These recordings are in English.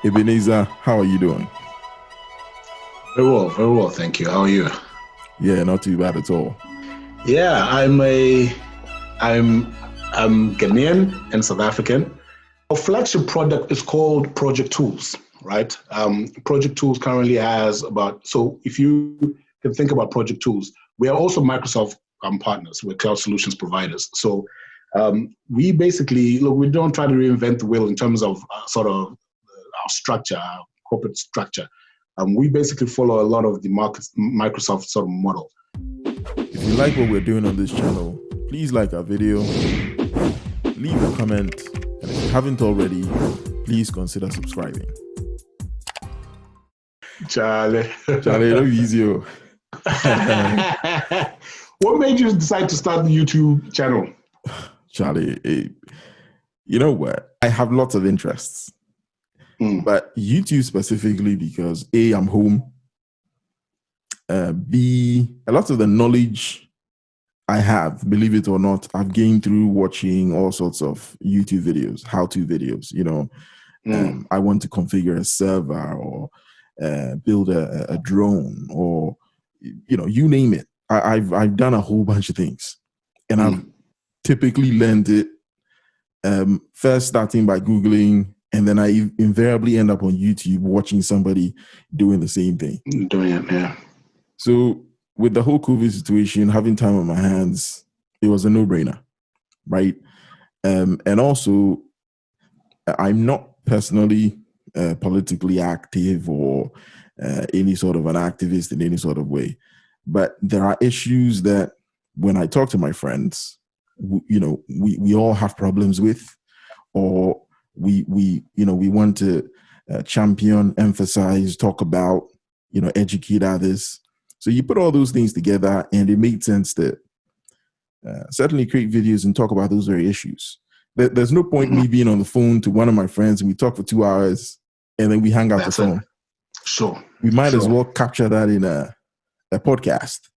Ebenezer, how are you doing? Very well, thank you. How are you? Yeah, not too bad at all. Yeah, I'm Ghanaian and South African. Our flagship product is called Project Tools, right? Project Tools currently has so if you can think about Project Tools, we are also Microsoft partners. We're cloud solutions providers. So we basically, look, we don't try to reinvent the wheel in terms of our structure, our corporate structure. We basically follow a lot of the Microsoft sort of model. If you like what we're doing on this channel, please like our video, leave a comment, and if you haven't already, please consider subscribing. Charlie, don't be easy. What made you decide to start the YouTube channel? Charlie, you know what? I have lots of interests. But YouTube specifically because A, I'm home. B, a lot of the knowledge I have, believe it or not, I've gained through watching all sorts of YouTube videos, how-to videos. I want to configure a server or build a drone or, you name it. I've done a whole bunch of things. And I've typically learned it first starting by Googling, and then I invariably end up on YouTube watching somebody doing the same thing. Doing it, yeah. So with the whole COVID situation, having time on my hands, it was a no-brainer, right? And also, I'm not personally politically active or any sort of an activist in any sort of way. But there are issues that when I talk to my friends, we all have problems with, or we want to champion, emphasize, talk about, educate others. So you put all those things together, and it made sense to certainly create videos and talk about those very issues. There's no point me being on the phone to one of my friends and we talk for 2 hours and then we hang up the phone. Sure. We might as well capture that in a podcast.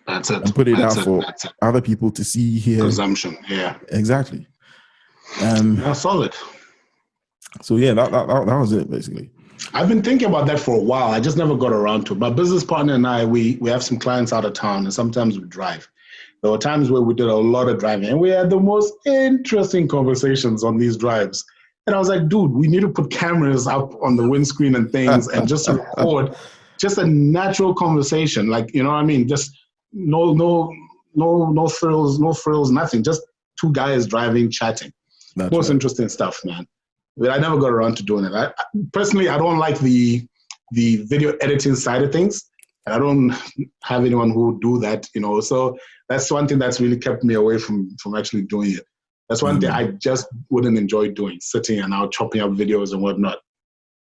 That's it. And put it out for other people to see, hear. Consumption, yeah. Exactly. Solid. So yeah, that was it basically. I've been thinking about that for a while. I just never got around to it. My business partner and I, we have some clients out of town, and sometimes we drive. There were times where we did a lot of driving, and we had the most interesting conversations on these drives. And I was like, dude, we need to put cameras up on the windscreen and things and just record just a natural conversation. Like, you know what I mean? Just no frills, nothing. Just two guys driving, chatting. That's most right. Interesting stuff, man. But I never got around to doing it. Personally, I don't like the video editing side of things. I don't have anyone who would do that, So that's one thing that's really kept me away from actually doing it. That's one thing I just wouldn't enjoy doing, sitting and out chopping up videos and whatnot.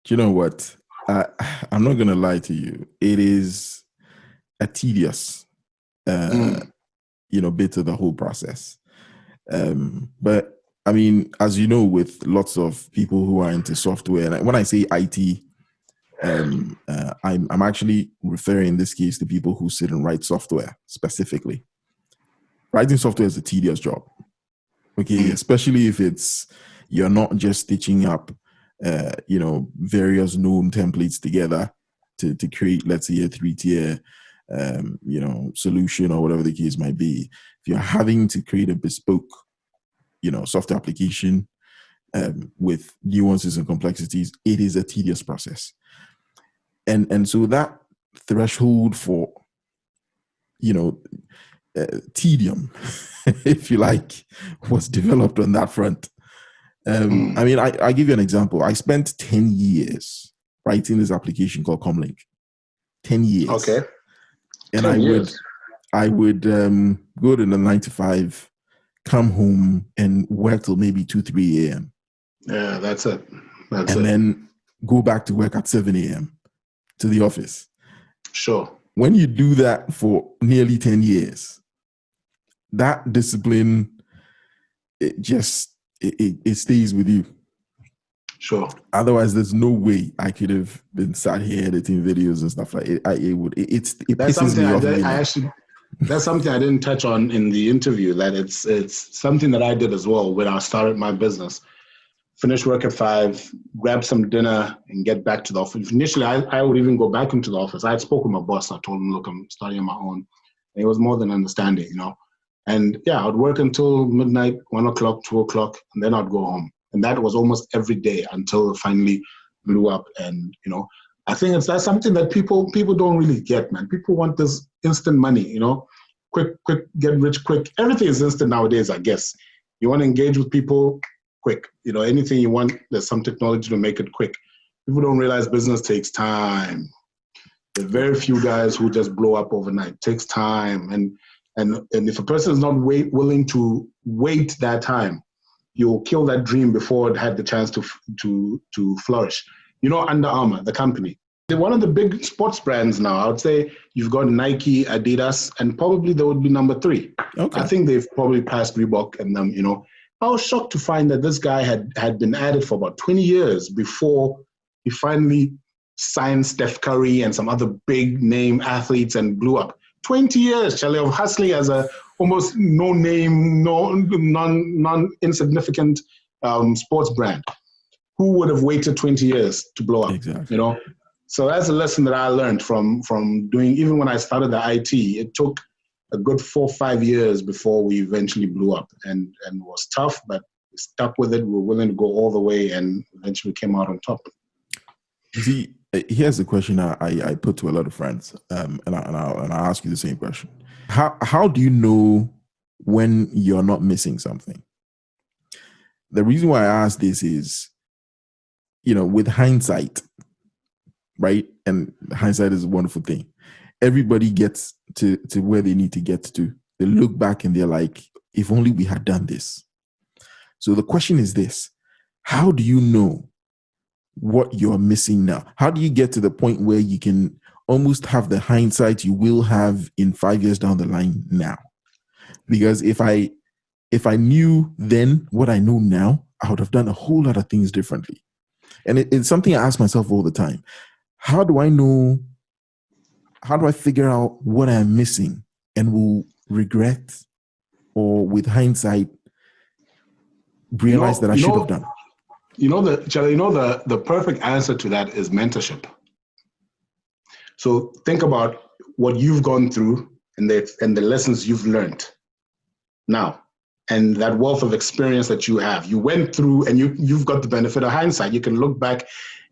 Do you know what? I'm not going to lie to you. It is a tedious, bit of the whole process. But I mean, as you know, with lots of people who are into software, and when I say IT, I'm actually referring in this case to people who sit and write software specifically. Writing software is a tedious job. Okay, especially if you're not just stitching up, various known templates together to create, let's say, a 3-tier, solution or whatever the case might be. If you're having to create a bespoke, software application with nuances and complexities, it is a tedious process. And so that threshold for, tedium, if you like, was developed on that front. I mean, I give you an example. I spent 10 years writing this application called Comlink. 10 years. Okay. And I would go to the 9 to 5, come home and work till maybe 2, 3 a.m. Yeah, that's it. And then go back to work at 7 a.m. to the office. Sure. When you do that for nearly 10 years, that discipline, it stays with you. Sure. Otherwise, there's no way I could have been sat here editing videos and stuff like it. That's something that's something I didn't touch on in the interview. That it's something that I did as well when I started my business. finish work at 5, grab some dinner, and get back to the office. Initially, I would even go back into the office. I had spoken with my boss. I told him, look, I'm starting on my own. And he was more than understanding, And yeah, I'd work until midnight, 1 o'clock, 2 o'clock, and then I'd go home. And that was almost every day until it finally blew up. And, I think that's something that people don't really get, man. People want this instant money, quick, get rich quick. Everything is instant nowadays, I guess. You want to engage with people quick. Anything you want, there's some technology to make it quick. People don't realize business takes time. There are very few guys who just blow up overnight. It takes time. And if a person is not willing to wait that time, you'll kill that dream before it had the chance to flourish. Under Armour, the company. They're one of the big sports brands now. I would say you've got Nike, Adidas, and probably they would be number 3. Okay. I think they've probably passed Reebok and them, I was shocked to find that this guy had been at it for about 20 years before he finally signed Steph Curry and some other big name athletes and blew up. 20 years, Charlie, of hustling as a almost no name, non-insignificant sports brand. Who would have waited 20 years to blow up? Exactly. So that's a lesson that I learned from doing, even when I started the IT, it took a good 4 or 5 years before we eventually blew up, and it was tough, but we stuck with it. We were willing to go all the way and eventually came out on top. See, here's the question I put to a lot of friends, and I'll ask you the same question. How do you know when you're not missing something? The reason why I ask this is, with hindsight, right? And hindsight is a wonderful thing. Everybody gets to where they need to get to. They look back and they're like, if only we had done this. So the question is this: how do you know what you're missing now? How do you get to the point where you can almost have the hindsight you will have in 5 years down the line now? Because if I knew then what I know now, I would have done a whole lot of things differently. And it's something I ask myself all the time. How do I know? How do I figure out what I'm missing and will regret, or with hindsight realize that I should have done? The perfect answer to that is mentorship. So think about what you've gone through and the lessons you've learned now, and that wealth of experience that you have. You went through, and you've got the benefit of hindsight. You can look back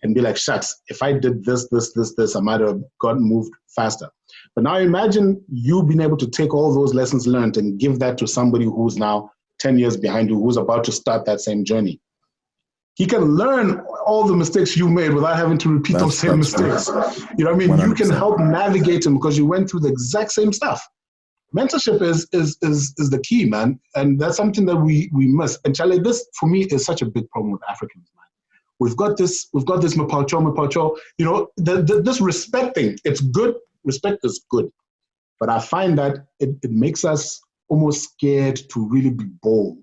and be like, shucks, if I did this, I might have gotten moved faster. But now imagine you being able to take all those lessons learned and give that to somebody who's now 10 years behind you, who's about to start that same journey. He can learn all the mistakes you made without having to repeat those same mistakes. You know what I mean? 100%. You can help navigate them because you went through the exact same stuff. Mentorship is the key, man. And that's something that we miss. And Charlie, this for me is such a big problem with Africans, man. We've got this mapaucho, this respect thing. It's good. Respect is good. But I find that it makes us almost scared to really be bold.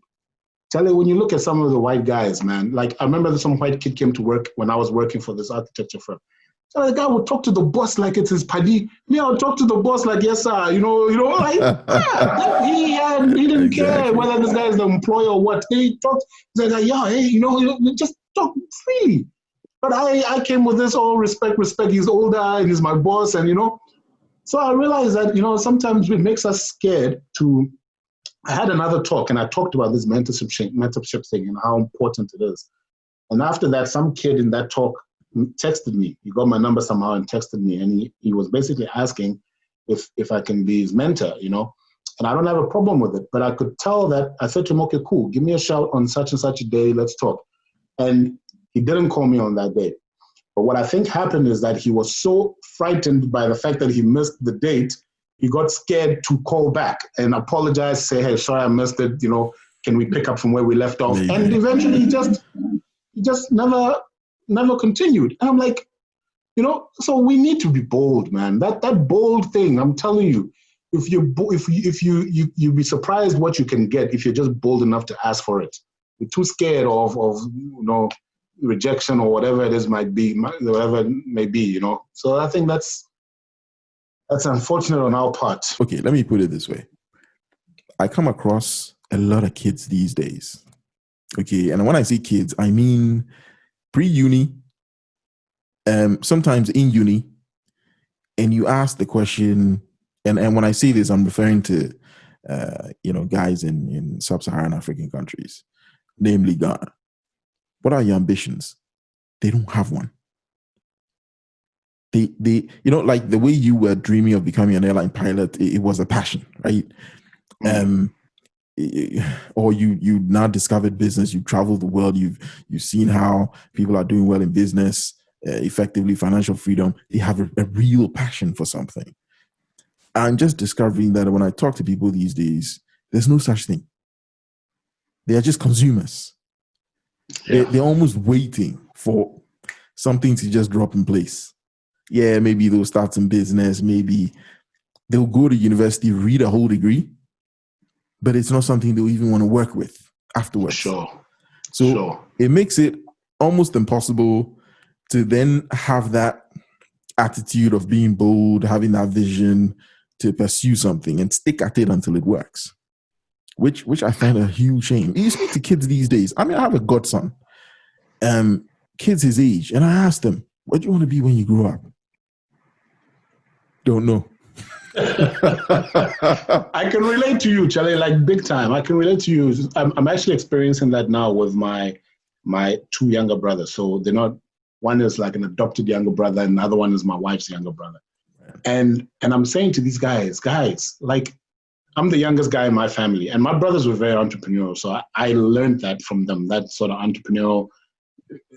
Charlie, when you look at some of the white guys, man, like I remember some white kid came to work when I was working for this architecture firm. So the guy would talk to the boss like it's his paddy. Me, I would talk to the boss like, yes, sir. Like, he didn't care whether this guy is the employer or what. He talked, he's like, yeah, hey, just talk freely. But I came with this all respect. He's older and he's my boss, and So I realized that sometimes it makes us scared to. I had another talk, and I talked about this mentorship thing and how important it is. And after that, some kid in that talk texted me. He got my number somehow and texted me, and he was basically asking if I can be his mentor, And I don't have a problem with it, but I could tell that I said to him, okay, cool, give me a shout on such and such a day, let's talk. And he didn't call me on that day. But what I think happened is that he was so frightened by the fact that he missed the date, he got scared to call back and apologize, say, hey, sorry, I missed it. Can we pick up from where we left off? Maybe. And eventually he just never continued. And I'm like, so we need to be bold, man. That bold thing, I'm telling you, if you be surprised what you can get if you're just bold enough to ask for it. You're too scared of rejection or whatever it is might be, whatever it may be, So I think that's unfortunate on our part. Okay, let me put it this way. I come across a lot of kids these days Okay, and when I say kids, I mean pre-uni, sometimes in uni, and you ask the question, and when I say this, I'm referring to guys in sub-Saharan African countries, namely Ghana. What are your ambitions? They don't have one. They like the way you were dreaming of becoming an airline pilot, it was a passion, right? Or you now discovered business, you traveled the world, you've seen how people are doing well in business, effectively financial freedom. They have a real passion for something. I'm just discovering that when I talk to people these days, there's no such thing. They are just consumers. Yeah. They're almost waiting for something to just drop in place. Yeah, maybe they'll start some business, maybe they'll go to university, read a whole degree, but it's not something they'll even want to work with afterwards. Sure. So it makes it almost impossible to then have that attitude of being bold, having that vision to pursue something and stick at it until it works, which I find a huge shame. You speak to kids these days. I mean, I have a godson, kids his age, and I asked them, what do you want to be when you grow up? Don't know. I can relate to you, Charlie, like big time. I can relate to you. I'm actually experiencing that now with my two younger brothers. So they're not, one is like an adopted younger brother, and the other one is my wife's younger brother. And I'm saying to these guys, like, I'm the youngest guy in my family, and my brothers were very entrepreneurial. So I learned that from them, that sort of entrepreneurial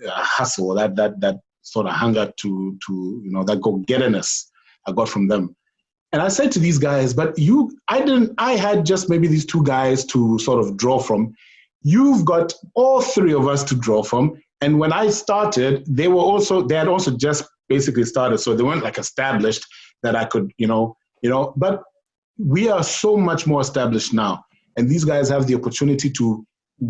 hustle, that sort of hunger to that go-getterness I got from them. And I said to these guys, but I had just maybe these two guys to sort of draw from. You've got all three of us to draw from. And when I started, they had also just basically started. So they weren't like established that I could, but we are so much more established now. And these guys have the opportunity to,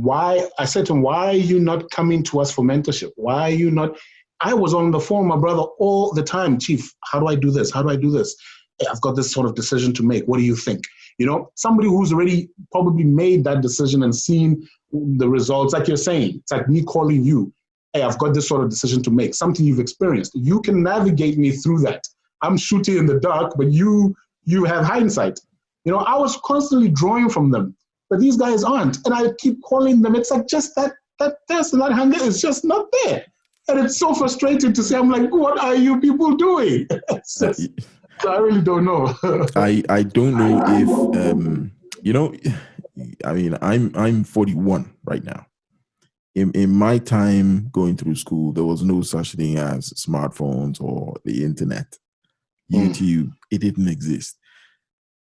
I said to them, why are you not coming to us for mentorship? Why are you not? I was on the phone, my brother, all the time. Chief, how do I do this? How do I do this? I've got this sort of decision to make. What do you think? Somebody who's already probably made that decision and seen the results, like you're saying, it's like me calling you. Hey, I've got this sort of decision to make, something you've experienced. You can navigate me through that. I'm shooting in the dark, but you have hindsight. I was constantly drawing from them, but these guys aren't. And I keep calling them. It's like just that thirst and that hunger is just not there. And it's so frustrating to say, I'm like, what are you people doing? So I really don't know. I don't know if, I mean, I'm 41 right now. In my time going through school, there was no such thing as smartphones or the internet, YouTube. It didn't exist.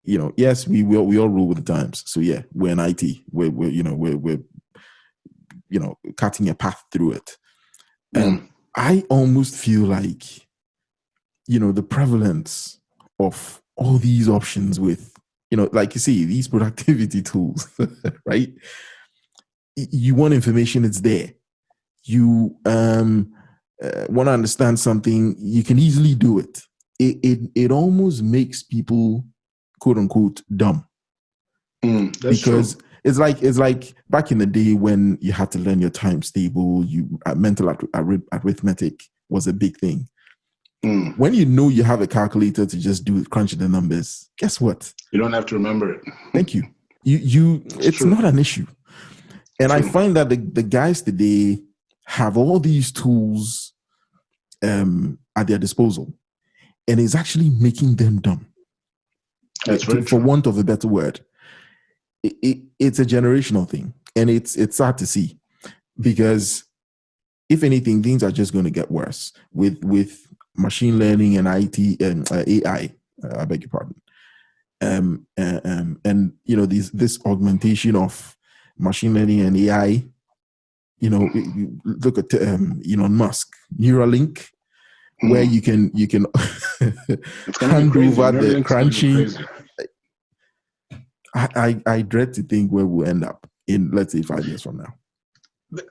Yes, we all rule with the times. So yeah, we're in IT. We're cutting a path through it. And I almost feel like, the prevalence of all these options with, like you see, these productivity tools, right? You want information, it's there. You want to understand something, you can easily do it. It almost makes people, quote unquote, dumb. Because true. It's like back in the day when you had to learn your times table, mental arithmetic was a big thing. When you have a calculator to just crunch the numbers, guess what? You don't have to remember it. Thank you. It's not an issue. And true. I find that the guys today have all these tools at their disposal, and it's actually making them dumb. That's very for want of a better word. It's a generational thing, and it's sad to see, because if anything, things are just going to get worse with machine learning and IT and AI. I beg your pardon. And this augmentation of machine learning and AI. Look at Elon Musk, Neuralink, where you can hand over the crunching. I dread to think where we'll end up in, let's say, 5 years from now.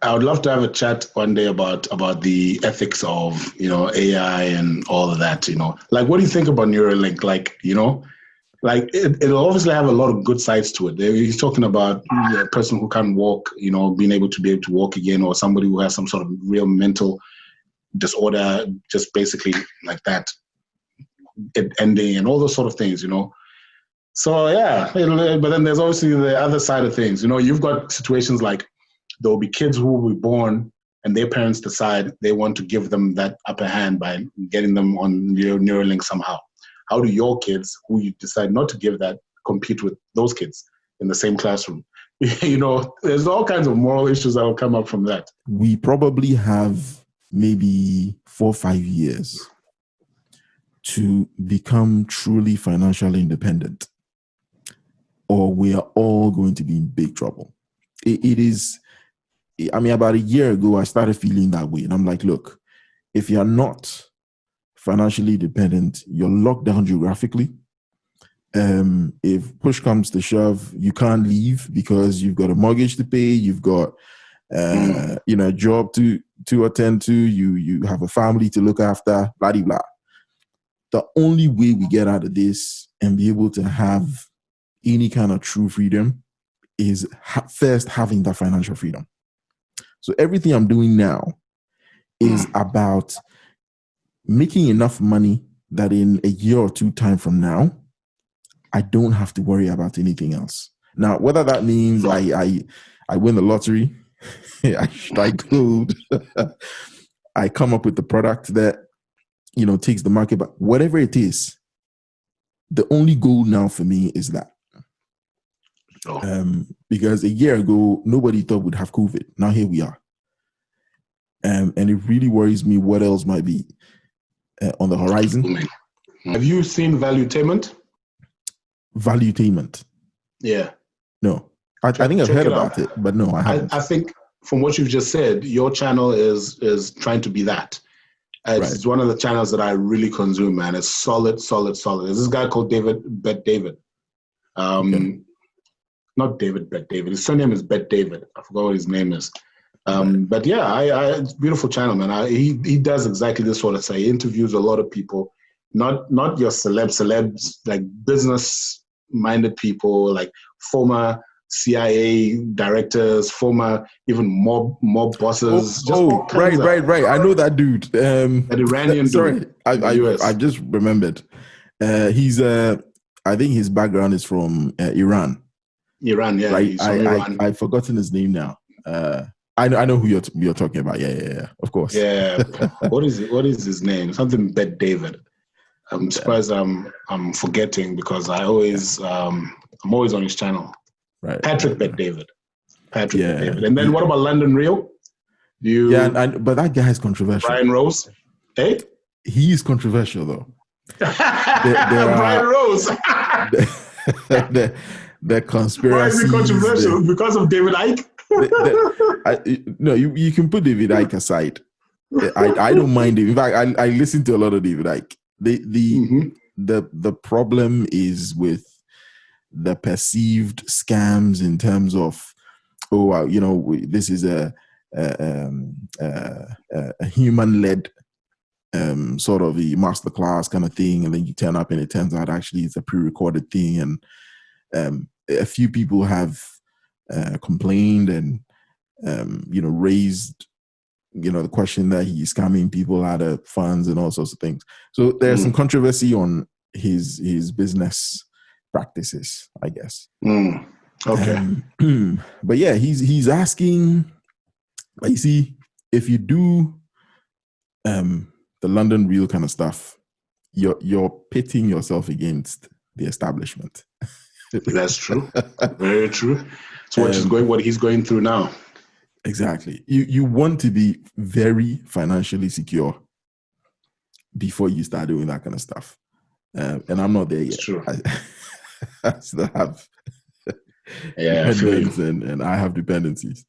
I would love to have a chat one day about the ethics of AI and all of that. Like, what do you think about Neuralink? Like, like it'll obviously have a lot of good sides to it. He's talking about a person who can't walk, being able to walk again, or somebody who has some sort of real mental disorder, just basically like that, it ending and all those sort of things, So yeah, but then there's obviously the other side of things. You've got situations like there will be kids who will be born and their parents decide they want to give them that upper hand by getting them on Neuralink somehow. How do your kids, who you decide not to give that, compete with those kids in the same classroom? There's all kinds of moral issues that will come up from that. We probably have maybe 4 or 5 years to become truly financially independent, or we are all going to be in big trouble. It is, about a year ago, I started feeling that way. And I'm like, look, if you're not financially dependent, you're locked down geographically. If push comes to shove, you can't leave because you've got a mortgage to pay, you've got a job to attend to, you have a family to look after, blah, blah, blah. The only way we get out of this and be able to have any kind of true freedom is first having that financial freedom. So everything I'm doing now is about making enough money that in a year or two time from now, I don't have to worry about anything else. Now, whether that means I win the lottery, I strike gold, I come up with the product that, takes the market, but whatever it is, the only goal now for me is that. Because a year ago, nobody thought we'd have COVID. Now here we are. And it really worries me what else might be on the horizon. Have you seen Valuetainment? Valuetainment? Yeah. No. I think I've heard about it, but no, I haven't. I think from what you've just said, your channel is trying to be that. It's one of the channels that I really consume, man. It's solid. There's this guy called David Bet David. Not David Bet David. His surname is Bet David. I forgot what his name is. But yeah, it's a beautiful channel, man. He does exactly this sort of thing. He interviews a lot of people, not your celebs, like business-minded people, like former CIA directors, former even mob bosses. Right. I know that dude. That Iranian dude. Sorry, I just remembered. He's I think his background is from Iran. Iran, yeah. Right. I've forgotten his name now. I know who you're talking about. Yeah. Of course. Yeah. What is his name? Something Bet David. I'm surprised I'm forgetting because I'm always on his channel. Right. Patrick Bet David. Bet David. And then what about London Real? But that guy is controversial. Brian Rose. Hey? He is controversial though. Brian Rose. The conspiracy. Why is it controversial? Because of David Icke? No, you can put David Icke aside. I don't mind it. In fact, I listen to a lot of David Icke. The problem is with the perceived scams in terms of, this is a human-led sort of a masterclass kind of thing, and then you turn up and it turns out actually it's a pre-recorded thing, and a few people have complained and raised the question that he's scamming people out of funds and all sorts of things. So there's some controversy on his business practices, I guess. Okay. But yeah, he's asking, you see, if you do the London Real kind of stuff, you're pitting yourself against the establishment. That's true. Very true. So what he's going through now. Exactly. You want to be very financially secure before you start doing that kind of stuff. And I'm not there yet. It's true. I still have dependents and I have dependencies.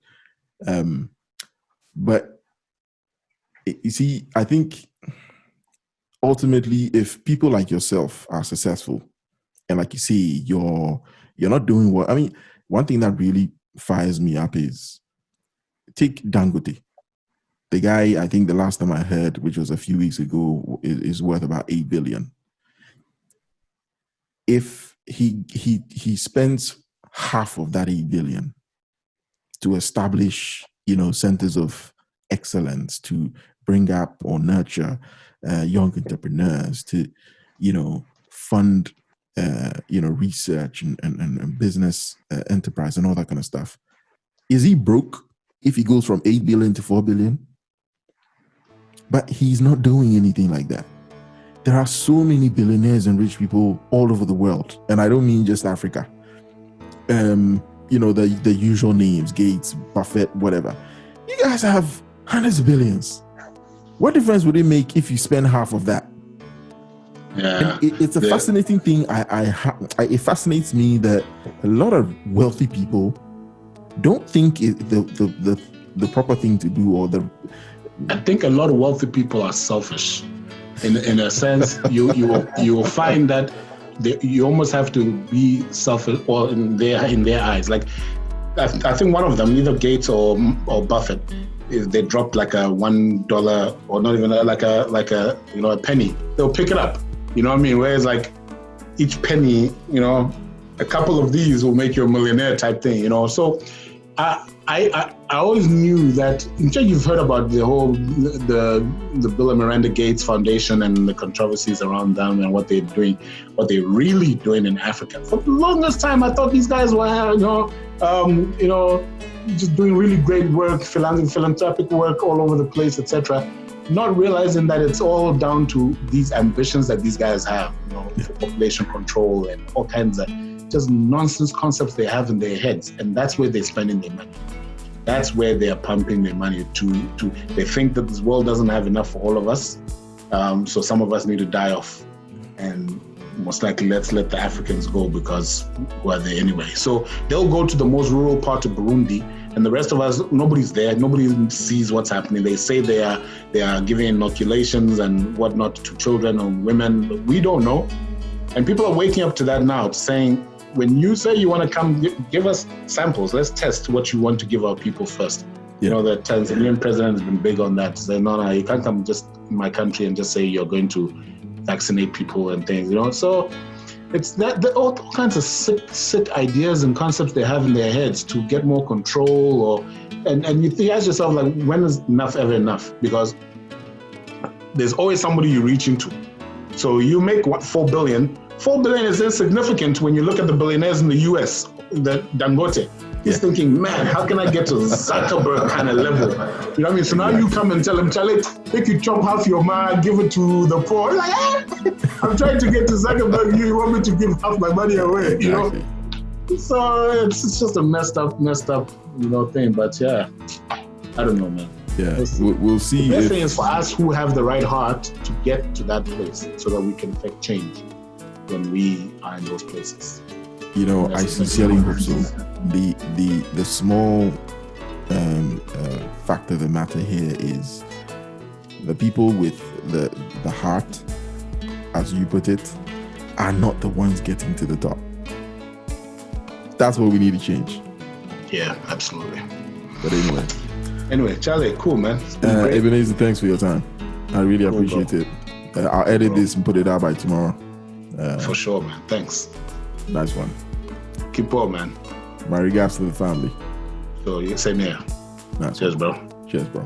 But you see, I think ultimately, if people like yourself are successful, and like you say, you're not doing what, I mean, one thing that really fires me up is, take Dangote. The guy, I think the last time I heard, which was a few weeks ago, is worth about 8 billion. If he spends half of that 8 billion to establish, centers of excellence, to bring up or nurture young entrepreneurs, to, fund, research and business enterprise and all that kind of stuff. Is he broke if he goes from 8 billion to 4 billion? But he's not doing anything like that. There are so many billionaires and rich people all over the world. And I don't mean just Africa. The usual names, Gates, Buffett, whatever. You guys have hundreds of billions. What difference would it make if you spend half of that? Yeah, it's a fascinating thing. It fascinates me that a lot of wealthy people don't think the proper thing to do, or I think a lot of wealthy people are selfish. In a sense, you will find that you almost have to be selfish, or in their eyes. Like I think one of them, either Gates or Buffett, if they dropped like a $1 or not even like a penny, they'll pick it up. You know what I mean? Whereas like each penny, a couple of these will make you a millionaire type thing. So I always knew that. I'm sure you've heard about the whole the Bill and Melinda Gates Foundation and the controversies around them and what they're really doing in Africa. For the longest time, I thought these guys were, just doing really great work, philanthropic work all over the place, etc. Not realizing that it's all down to these ambitions that these guys have, for population control and all kinds of just nonsense concepts they have in their heads, and that's where they're spending their money. That's where they are pumping their money to. They think that this world doesn't have enough for all of us, so some of us need to die off, and most likely let's let the Africans go, because who are they anyway? So they'll go to the most rural part of Burundi, and the rest of us, nobody's there. Nobody sees what's happening. They say they are giving inoculations and whatnot to children or women. We don't know, and people are waking up to that now, saying, when you say you want to come give us samples, let's test what you want to give our people first. Yeah. The Tanzanian president has been big on that. Say, no, you can't come just in my country and just say you're going to vaccinate people and things. So it's that all kinds of sick ideas and concepts they have in their heads to get more control, and you ask yourself, like, when is enough ever enough? Because there's always somebody you reach into. So you make 4 billion. 4 billion is insignificant when you look at the billionaires in the US, the Dangote. He's thinking, man, how can I get to Zuckerberg kind of level? You know what I mean? So now you come and tell him, Charlie, make you chop half your money, give it to the poor. Like, I'm trying to get to Zuckerberg. You want me to give half my money away? Exactly. So it's just a messed up, thing. But yeah, I don't know, man. Yeah, we'll see. The best thing is for us who have the right heart to get to that place, so that we can affect change when we are in those places. I sincerely hope so. The small fact of the matter here is the people with the heart, as you put it, are not the ones getting to the top. That's what we need to change. Yeah, absolutely. But anyway, Charlie, cool, man. Ebenezer, thanks for your time. I really appreciate it. I'll edit this and put it out by tomorrow. For sure, man. Thanks. Nice one. Keep on, man. My regards to the family. So, same here. Nice. Cheers, bro. Cheers, bro.